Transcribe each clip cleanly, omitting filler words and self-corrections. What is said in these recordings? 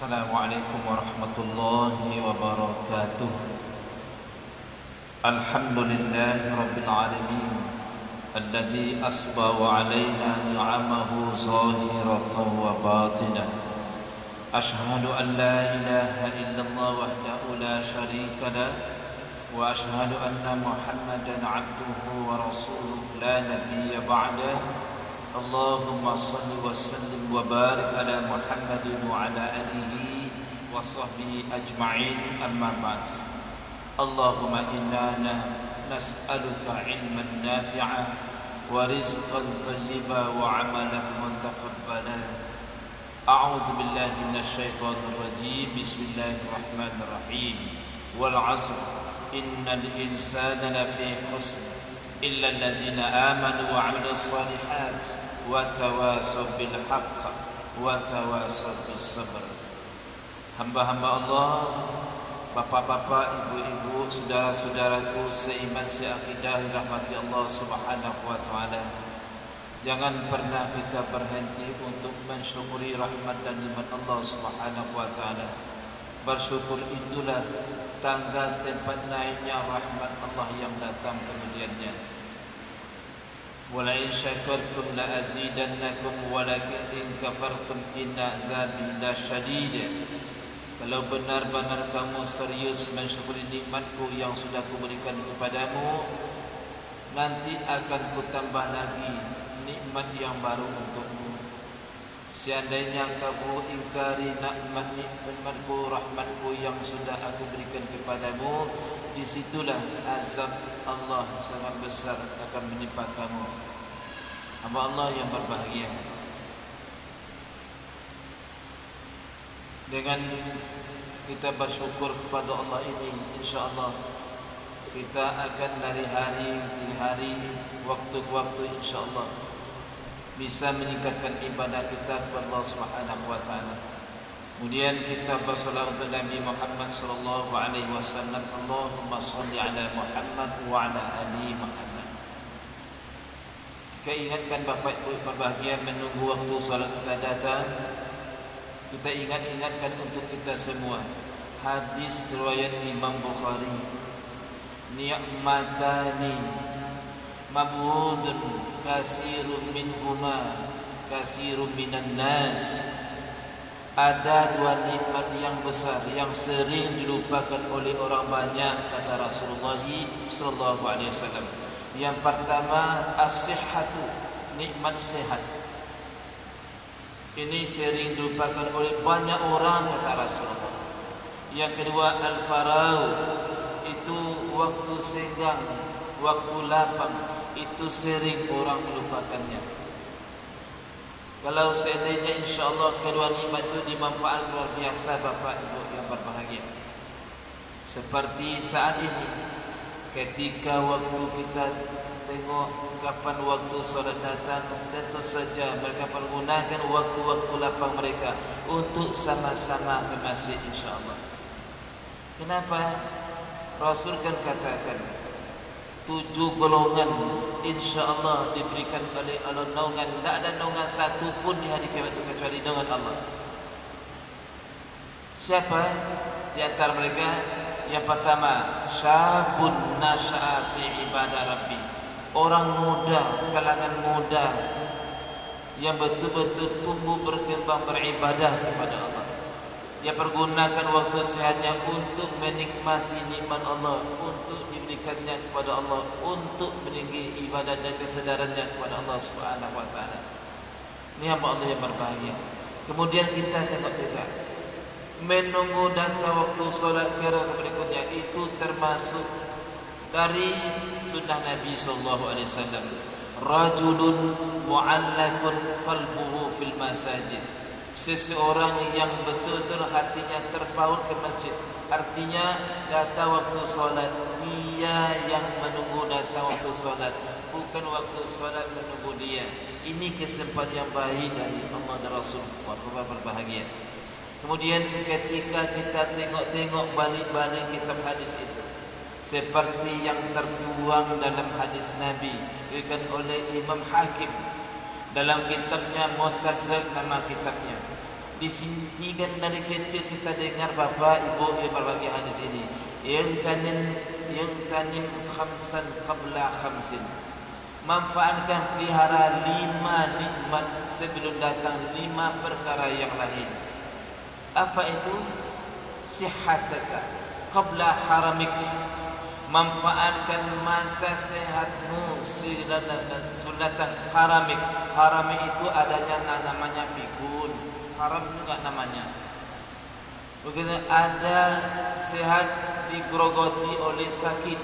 Assalamualaikum warahmatullahi wabarakatuh. Alhamdulillahi rabbil alamin alladzi asbagha alaina ni'amahu zahiratan wa batinah. Ashhadu an la ilaha illallah wahdahu la syarika lah wa ashhadu anna Muhammadan 'abduhu wa rasuluhu la nabiyya ba'dahu. Allahumma salli wa sallim wa barik ala Muhammadin wa ala alihi wa sahbihi ajma'in, amma ba'd. Allahumma inna nas'aluka ilman nafi'a wa rizqan tayyiba wa amalan mutaqabbala. A'udzu billahi minasy syaithanir rajim. Bismillahirrahmanirrahim. Wal 'asr innal insana lafi khusr illa allazina amanu wa 'amilus shalihat wa tawasaw bil haqq wa tawasaw bis sabr. Hamba-hamba Allah, bapak-bapak, ibu-ibu, saudara-saudaraku seiman seakidah rahmati Allah Subhanahu wa taala. Jangan pernah kita berhenti untuk mensyukuri rahmat dan nikmat Allah Subhanahu wa taala. Bersyukur itulah tangga tempat naiknya rahmat Allah yang datang kemudiannya. Wala in syakartum la azidannakum walakin in kafartum inna azabi lasyadid. Kalau benar-benar kamu serius mensyukuri nikmatku yang sudah kuberikan kepadamu, nanti akan kutambah lagi nikmat yang baru untukmu. Seandainya kamu ingkari nikmatku, rahmatku yang sudah aku berikan kepadamu, disitulah azab Allah sangat besar akan menimpa kamu. Hamba Allah yang berbahagia, dengan kita bersyukur kepada Allah ini, insyaAllah kita akan dari hari ke hari, waktu ke waktu, insyaAllah bisa meningkatkan ibadah kita kepada Allah Subhanahu wa taala. Kemudian kita bersalat untuk Nabi Muhammad sallallahu alaihi wasallam. Allahumma shalli ala Muhammad wa ala ali Muhammad. Kita ingatkan Bapak Ibu berbahagia, menunggu waktu salat kita datang, kita ingatkan untuk kita semua hadis riwayat Imam Bukhari, ni'matani mabghudun kasirun minhuma kasirun minan nas. Ada dua nikmat yang besar yang sering dilupakan oleh orang banyak, kata Rasulullah sallallahu alaihi wasallam. Yang pertama, as-sihhatu, nikmat sehat. Ini sering dilupakan oleh banyak orang, kata Rasulullah. Yang kedua, al-faragh, itu waktu senggang, waktu lapang, itu sering orang melupakannya. Kalau seandainya insyaAllah kedua nikmat itu dimanfaatkan luar biasa, Bapak Ibu yang berbahagia. Seperti saat ini, ketika waktu kita tengok kapan waktu solat datang, tentu saja mereka menggunakan waktu-waktu lapang mereka untuk sama-sama ke masjid, insyaAllah. Kenapa? Rasul kan katakan 7 golongan insyaAllah diberikan oleh Allah naungan. Tidak ada naungan satu pun di hari kiamat itu kecuali naungan Allah. Siapa di antara mereka? Yang pertama, syabun nasya'a fi ibadah rabbi, orang muda, kalangan muda yang betul-betul tumbuh berkembang beribadah kepada Allah. Dia pergunakan waktu sehatnya untuk menikmati nikmat Allah, untuk diberikannya kepada Allah, untuk meninggi ibadah dan kesedarannya kepada Allah Subhanahu wa taala. Ini hamba Allah yang berbahagia. Kemudian kita tengok juga menunggu datang waktu solat keras berikutnya, itu termasuk dari sunnah Nabi sallallahu alaihi wasallam. Rajulun mu'allaqun qalbuhu fil masajid, seseorang yang betul-betul hatinya terpaut ke masjid. Artinya datang waktu solat, dia yang menunggu datang waktu solat, bukan waktu solat menunggu dia. Ini kesempatan yang baik dari Allah dan Rasul. Bapak berbahagia. Kemudian ketika kita tengok-tengok balik-balik kitab hadis itu, seperti yang tertuang dalam hadis Nabi diberikan oleh Imam Hakim dalam kitabnya Mustadrak, nama kitabnya. Di sini kan dari kecil kita dengar bapak ibu yang berbagi hadis ini. Yang tanim khamsan qabla khamsin. Manfaatkan pelihara 5 nikmat sebelum datang 5 perkara yang lain. Apa itu? Sihataka qabla haramik. Manfaatkan masa sehatmu sebelum datang haramik. Haramik itu adanya namanya pikun. Haram juga namanya. Begitu ada sehat digerogoti oleh sakit.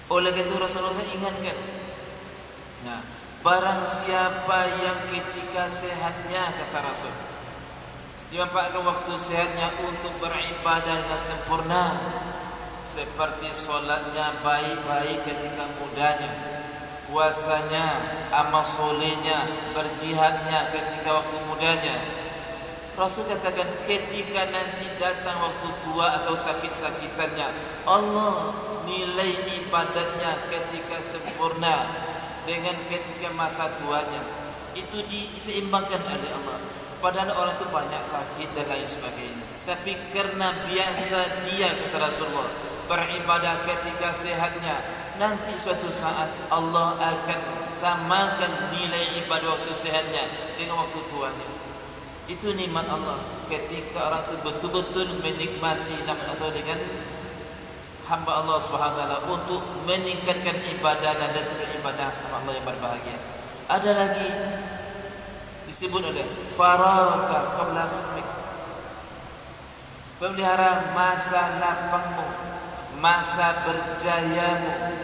Oleh itu Rasulullah ingatkan. Nah, barang siapa yang ketika sehatnya, kata Rasul, dimanfaatkan waktu sehatnya untuk beribadah dengan sempurna, seperti solatnya baik-baik ketika mudanya, puasanya, amal solehnya, berjihadnya ketika waktu mudanya. Rasul katakan ketika nanti datang waktu tua atau sakit-sakitannya, Allah nilai ibadatnya ketika sempurna dengan ketika masa tuanya itu diseimbangkan oleh Allah. Padahal orang itu banyak sakit dan lain sebagainya, tapi karena biasa dia, kata Rasulullah, beribadah ketika sehatnya, nanti suatu saat Allah akan samakan nilai ibadah waktu sehatnya dengan waktu tuanya. Itu nikmat Allah ketika orang itu betul-betul menikmati nikmat Allah dengan hamba Allah Subhanahu wa taala untuk meningkatkan ibadah dan rezeki ibadah Allah yang berbahagia. Ada lagi disebut oleh faraka qabla sumik. Pelihara masa lapangmu, masa berjayamu,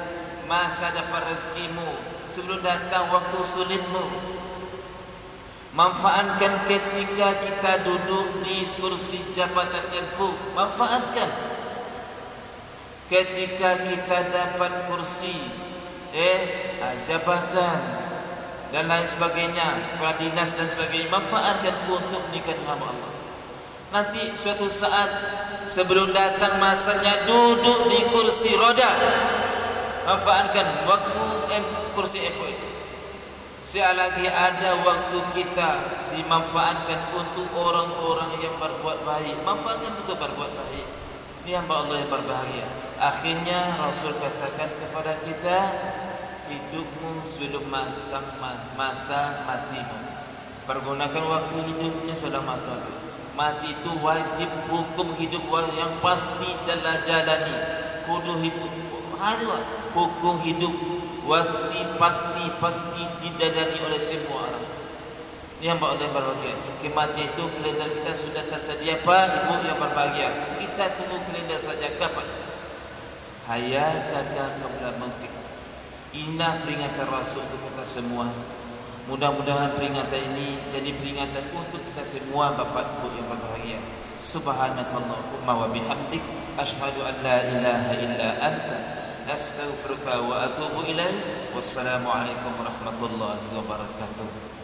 masa dapat rezekimu sebelum datang waktu sulitmu. Manfaatkan ketika kita duduk di kursi jabatan empuk, manfaatkan. Ketika kita dapat kursi jabatan dan lain sebagainya, kepala dinas dan sebagainya, manfaatkan untuk meningkatkan hamba Allah. Nanti suatu saat sebelum datang masanya duduk di kursi roda, manfaatkan waktu kursi empuk itu. Selagi ada waktu kita dimanfaatkan untuk orang-orang yang berbuat baik, manfaatkan untuk berbuat baik. Ini hamba Allah yang berbahagia. Akhirnya Rasul katakan kepada kita, hidupmu sebelum datang masa matimu. Pergunakan waktu hidupnya sebelum mati. Mati itu wajib hukum hidup yang pasti telah jalani. Kudu hidup hukum hidup pasti dijalani oleh semua orang. Ini hamba Allah yang berbahagia. Kematian itu kalender kita sudah tersedia, Pak Ibu yang berbahagia. Kita tunggu kalender saja kapan? Hayataka qabla mautik. Inilah peringatan Rasul untuk kita semua. Mudah-mudahan peringatan ini jadi peringatan untuk kita semua Bapak Ibu yang berbahagia. Subhanakallahumma wa bihamdik asyhadu an la ilaha illa anta astaghfiruka wa atubu ilaik. Wassalamualaikum warahmatullahi wabarakatuh.